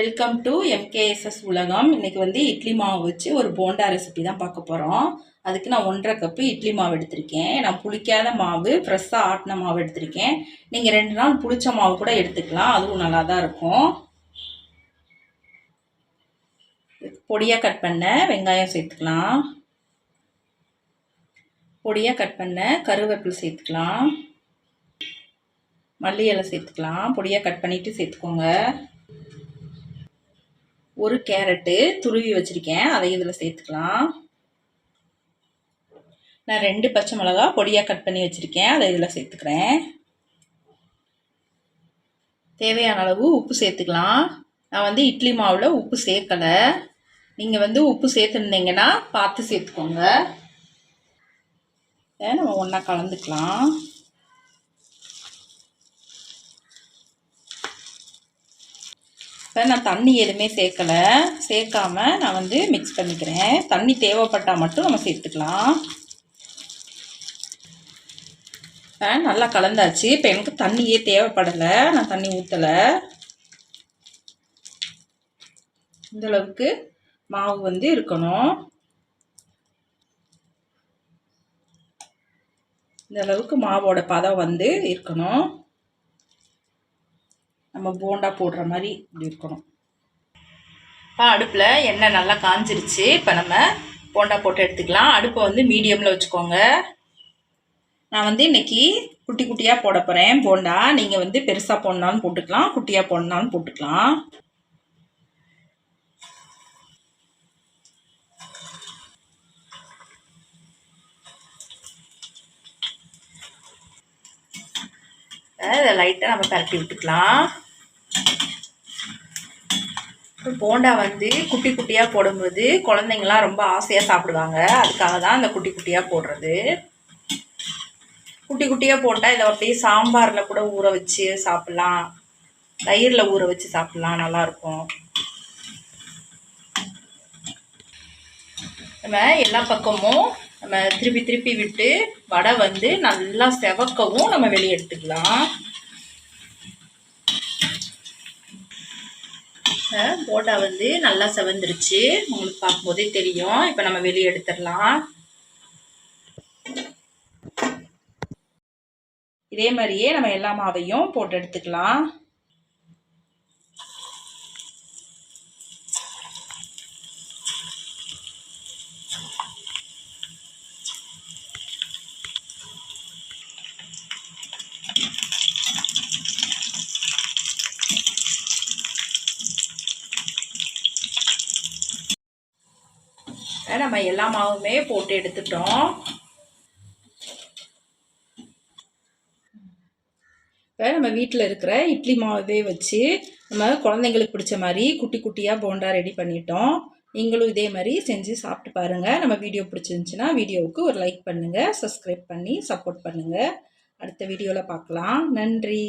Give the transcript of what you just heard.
Welcome to MKSS உலகம். இன்னைக்கு வந்து இட்லி மாவு வச்சு ஒரு போண்டா ரெசிபி தான் பார்க்க போகிறோம். அதுக்கு நான் 1.5 கப்பு இட்லி மாவு எடுத்திருக்கேன். நான் புளிக்காத மாவு, ஃப்ரெஷ்ஷாக ஆட்டின மாவு எடுத்திருக்கேன். நீங்கள் 2 நாள் புளிச்ச மாவு கூட எடுத்துக்கலாம், அதுவும் நல்லா தான் இருக்கும். பொடியாக கட் பண்ண வெங்காயம் சேர்த்துக்கலாம். பொடியாக கட் பண்ண கருவேப்பிலை சேர்த்துக்கலாம். மல்லி இலை சேர்த்துக்கலாம். பொடியாக கட் பண்ணிவிட்டு சேர்த்துக்கோங்க. ஒரு கேரட்டு துருவி வச்சிருக்கேன், அதை இதில் சேர்த்துக்கலாம். நான் 2 பச்சை மிளகா பொடியாக கட் பண்ணி வச்சுருக்கேன், அதை இதில் சேர்த்துக்கிறேன். தேவையான அளவு உப்பு சேர்த்துக்கலாம். நான் வந்து இட்லி மாவில் உப்பு சேர்க்கலை. நீங்கள் வந்து உப்பு சேர்த்துருந்தீங்கன்னா பார்த்து சேர்த்துக்கோங்க. நம்ம ஒன்றா கலந்துக்கலாம். இப்போ நான் தண்ணி எதுவுமே சேர்க்காம நான் வந்து மிக்ஸ் பண்ணிக்கிறேன். தண்ணி தேவைப்பட்டால் மட்டும் நம்ம சேர்த்துக்கலாம். இப்போ நல்லா கலந்தாச்சு. இப்போ எனக்கு தண்ணியே தேவைப்படலை, நான் தண்ணி ஊற்றலை. இந்தளவுக்கு மாவு வந்து இருக்கணும். இந்தளவுக்கு மாவோட பதம் வந்து இருக்கணும். நம்ம போண்டா போடுற மாதிரி இப்படி இருக்கணும். இப்போ அடுப்பில் எண்ணெய் நல்லா காஞ்சிருச்சு. இப்போ நம்ம போண்டா போட்டு எடுத்துக்கலாம். அடுப்பை வந்து மீடியமில் வச்சுக்கோங்க. நான் வந்து இன்றைக்கி குட்டி குட்டியாக போட போகிறேன் போண்டா. நீங்கள் வந்து பெருசாக போடனாலும் போட்டுக்கலாம், குட்டியாக போடனாலும் போட்டுக்கலாம். இதை லைட்டாக நம்ம பரட்டி விட்டுக்கலாம். போண்டா வந்து குட்டி குட்டியாக போடும்போது குழந்தைங்களாம் ரொம்ப ஆசையாக சாப்பிடுவாங்க. அதுக்காக தான் அந்த குட்டி குட்டியாக போடுறது. குட்டி குட்டியாக போட்டால் இதை அப்படியே சாம்பாரில் கூட ஊற வச்சு சாப்பிட்லாம், தயிரில் ஊற வச்சு சாப்பிட்லாம், நல்லாயிருக்கும். நம்ம எல்லா பக்கமும் நம்ம திருப்பி திருப்பி விட்டு வடை வந்து நல்லா செவக்கவும் நம்ம வெளியே எடுத்துக்கலாம். போண்டா வந்து நல்லா செவந்துருச்சு, உங்களுக்கு பார்க்கும்போதே தெரியும். இப்போ நம்ம வெளியே எடுத்துடலாம். இதே மாதிரியே நம்ம எல்லா மாவையும் போட்டு எடுத்துக்கலாம். நம்ம எல்லா மாவுமே போட்டு எடுத்துட்டோம். இப்போ நம்ம வீட்டில் இருக்கிற இட்லி மாவே வச்சு நம்ம குழந்தைங்களுக்கு பிடிச்ச மாதிரி குட்டி குட்டியாக போண்டா ரெடி பண்ணிட்டோம். நீங்களும் இதே மாதிரி செஞ்சு சாப்பிட்டு பாருங்கள். நம்ம வீடியோ பிடிச்சிருந்துச்சுன்னா வீடியோவுக்கு ஒரு லைக் பண்ணுங்கள், சப்ஸ்கிரைப் பண்ணி சப்போர்ட் பண்ணுங்கள். அடுத்த வீடியோவில் பார்க்கலாம். நன்றி.